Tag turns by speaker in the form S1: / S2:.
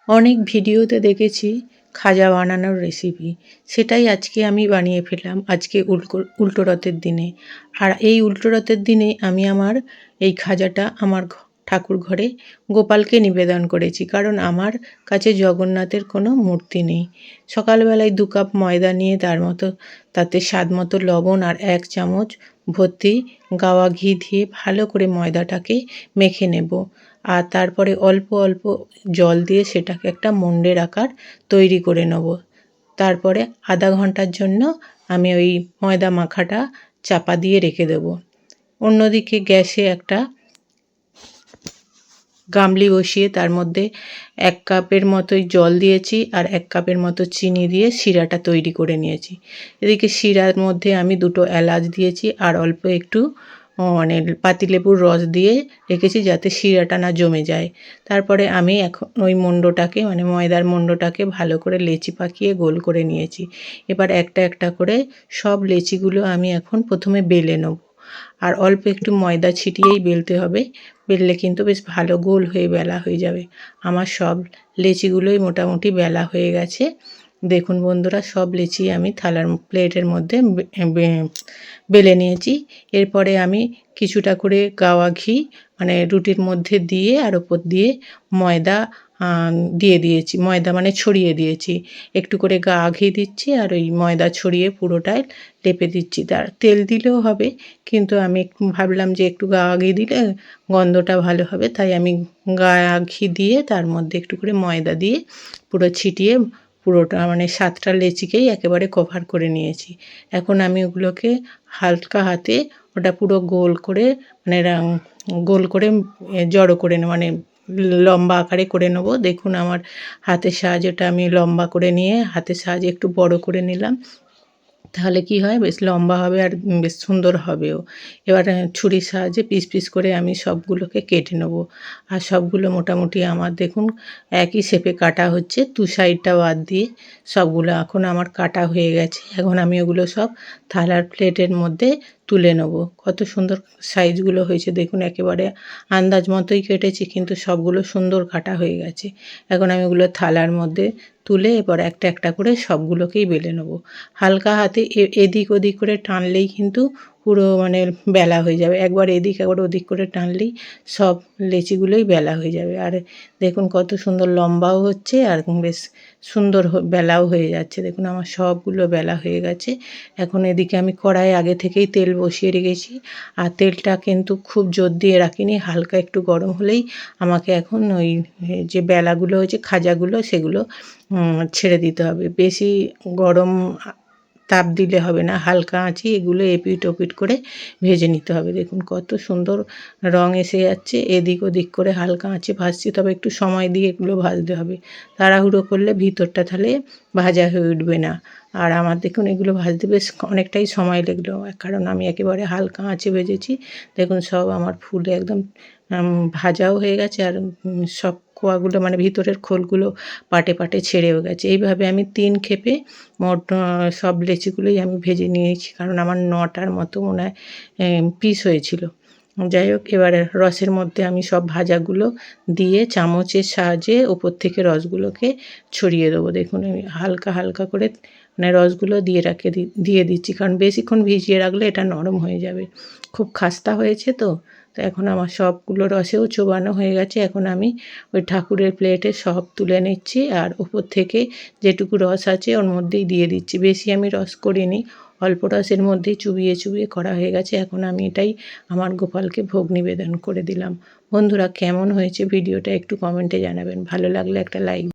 S1: অনেক ভিডিওতে দেখেছি খাজা বানানোর রেসিপি, সেটাই আজকে আমি বানিয়ে ফেললাম আজকে উল্টো রথের দিনে। আর এই উল্টো রথের দিনে আমি আমার এই খাজাটা আমার ঠাকুর ঘরে গোপালকে নিবেদন করেছি, কারণ আমার কাছে জগন্নাথের কোনো মূর্তি নেই। সকালবেলায় 2 কাপ ময়দা নিয়ে তাতে স্বাদ মতো লবণ আর 1 চামচ ভর্তি গাওয়া ঘি দিয়ে ভালো করে ময়দাটাকে মেখে নেব। আর তারপরে অল্প অল্প জল দিয়ে সেটাকে একটা মণ্ডের আকার তৈরি করে নেব। তারপরে আধা ঘন্টার জন্য আমি ওই ময়দা মাখাটা চাপা দিয়ে রেখে দেব। অন্যদিকে গ্যাসে একটা গামলি বসিয়ে তার মধ্যে 1 কাপের মতোই জল দিয়েছি আর 1 কাপের মতো চিনি দিয়ে শিরাটা তৈরি করে নিয়েছি। এদিকে শিরার মধ্যে আমি 2টো এলাচ দিয়েছি আর অল্প একটু মানে পাতিলেবুর রস দিয়ে রেখেছি যাতে শিরাটা না জমে যায়। তারপরে আমি এখন ওই মণ্ডটাকে মানে ময়দার মণ্ডটাকে ভালো করে লেচি পাকিয়ে গোল করে নিয়েছি। এবার একটা একটা করে সব লেচিগুলো আমি এখন প্রথমে বেলে নেব। আর অল্প একটু ময়দা ছিটিয়েই বেলতে হবে, বেললে কিন্তু বেশ ভালো গোল হয়ে বেলা হয়ে যাবে। আমার সব লেচিগুলোই মোটামুটি বেলা হয়ে গেছে। দেখুন বন্ধুরা, সব লেচি আমি থালার প্লেটের মধ্যে বেলে নিয়েছি। এরপরে আমি কিছুটা করে গাওয়া ঘি মানে রুটির মধ্যে দিয়ে আর ওপর দিয়ে ময়দা দিয়ে দিয়েছি, ময়দা মানে ছড়িয়ে দিয়েছি। একটু করে গাওয়া ঘি দিচ্ছি আর ওই ময়দা ছড়িয়ে পুরোটাই লেপে দিচ্ছি। তার তেল দিলেও হবে, কিন্তু আমি ভাবলাম যে একটু গাওয়া ঘি দিলে গন্ধটা ভালো হবে, তাই আমি গাওয়া ঘি দিয়ে তার মধ্যে একটু করে ময়দা দিয়ে পুরো ছিটিয়ে পুরোটা মানে 7টা লেচিকেই একেবারে কভার করে নিয়েছি। এখন আমি ওগুলোকে হালকা হাতে ওটা পুরো গোল করে মানে গোল করে জড়ো করে মানে লম্বা আকারে করে নেব। দেখুন আমার হাতের সাহায্যে ওটা আমি লম্বা করে নিয়ে হাতের সাহায্যে একটু বড় করে নিলাম। তাহলে কি হয়, বেশ লম্বা হবে আর বেশ সুন্দর হবেও। এবার ছুরির সাহায্যে পিস পিস করে আমি সবগুলোকে কেটে নেব। আর সবগুলো মোটামুটি আমার দেখুন একই শেপে কাটা হচ্ছে, 2 সাইডটা বাদ দিয়ে সবগুলো এখন আমার কাটা হয়ে গেছে। এখন আমি ওগুলো সব থালার প্লেটের মধ্যে তুলে নেব। কত সুন্দর সাইজগুলো হয়েছে দেখুন, একেবারে আন্দাজ মতোই কেটেছি, কিন্তু সবগুলো সুন্দর কাটা হয়ে গেছে। এখন আমি ওগুলো থালার মধ্যে তুলে এবার একটা একটা করে সবগুলোকেই বেলে নেব। হালকা হাতে এদিক ওদিক করে টানলেই কিন্তু পুরো মানে বেলা হয়ে যাবে। একবার এদিক একবার ওদিক করে টানলেই সব লেচিগুলোই বেলা হয়ে যাবে। আর দেখুন কত সুন্দর লম্বাও হচ্ছে আর বেশ সুন্দর বেলাও হয়ে যাচ্ছে। দেখুন আমার সবগুলো বেলা হয়ে গেছে। এখন এদিকে আমি কড়াইয়ে আগে থেকেই তেল বসিয়ে রেখেছি, আর তেলটা কিন্তু খুব জোর দিয়ে রাখিনি, হালকা একটু গরম হলেই আমাকে এখন ওই যে বেলাগুলো হয়েছে খাজাগুলো সেগুলো ছেড়ে দিতে হবে। বেশি গরম তাপ দিলে হবে না, হালকা আঁচে এগুলো এপিট ওপিট করে ভেজে নিতে হবে। দেখুন কত সুন্দর রং এসে যাচ্ছে। এদিক ওদিক করে হালকা আঁচে ভাজছি, তবে একটু সময় দিয়ে এগুলো ভাজতে হবে। তাড়াহুড়ো করলে ভিতরটা তাহলে ভাজা হয়ে উঠবে না। আর আমার দেখুন এগুলো ভাজতে বেশ অনেকটাই সময় লাগলো, কারণ আমি একেবারে হালকা আঁচে ভেজেছি। দেখুন সব আমার ফুলে একদম ভাজাও হয়ে গেছে আর সব কোয়াগুলো মানে ভিতরের খোলগুলো পাটে পাটে ছেড়েও গেছে। এইভাবে আমি 3 ক্ষেপে মোট সব লেচিগুলোই আমি ভেজে নিয়েছি, কারণ আমার 9টার মতো মনে হয় পিস হয়েছিল। যাই হোক, এবারে রসের মধ্যে আমি সব ভাজাগুলো দিয়ে চামচের সাহায্যে ওপর থেকে রসগুলোকে ছড়িয়ে দেবো। দেখুন আমি হালকা হালকা করে মানে রসগুলো দিয়ে দিচ্ছি, কারণ বেশিক্ষণ ভিজিয়ে রাখলে এটা নরম হয়ে যাবে। খুব খাস্তা হয়েছে তো এখন আমার সবগুলো রসেও চোবানো হয়ে গেছে। এখন আমি ওই ঠাকুরের প্লেটে সব তুলে নিচ্ছি আর উপর থেকে যেটুকু রস আছে ওর মধ্যেই দিয়ে দিচ্ছি। বেশি আমি রস করিনি, অল্প রসের মধ্যেই চুবিয়ে চুবিয়ে করা হয়ে গেছে। এখন আমি এটাই আমার গোপালকে ভোগ নিবেদন করে দিলাম। বন্ধুরা, কেমন হয়েছে ভিডিওটা একটু কমেন্টে জানাবেন। ভালো লাগলে একটা লাইক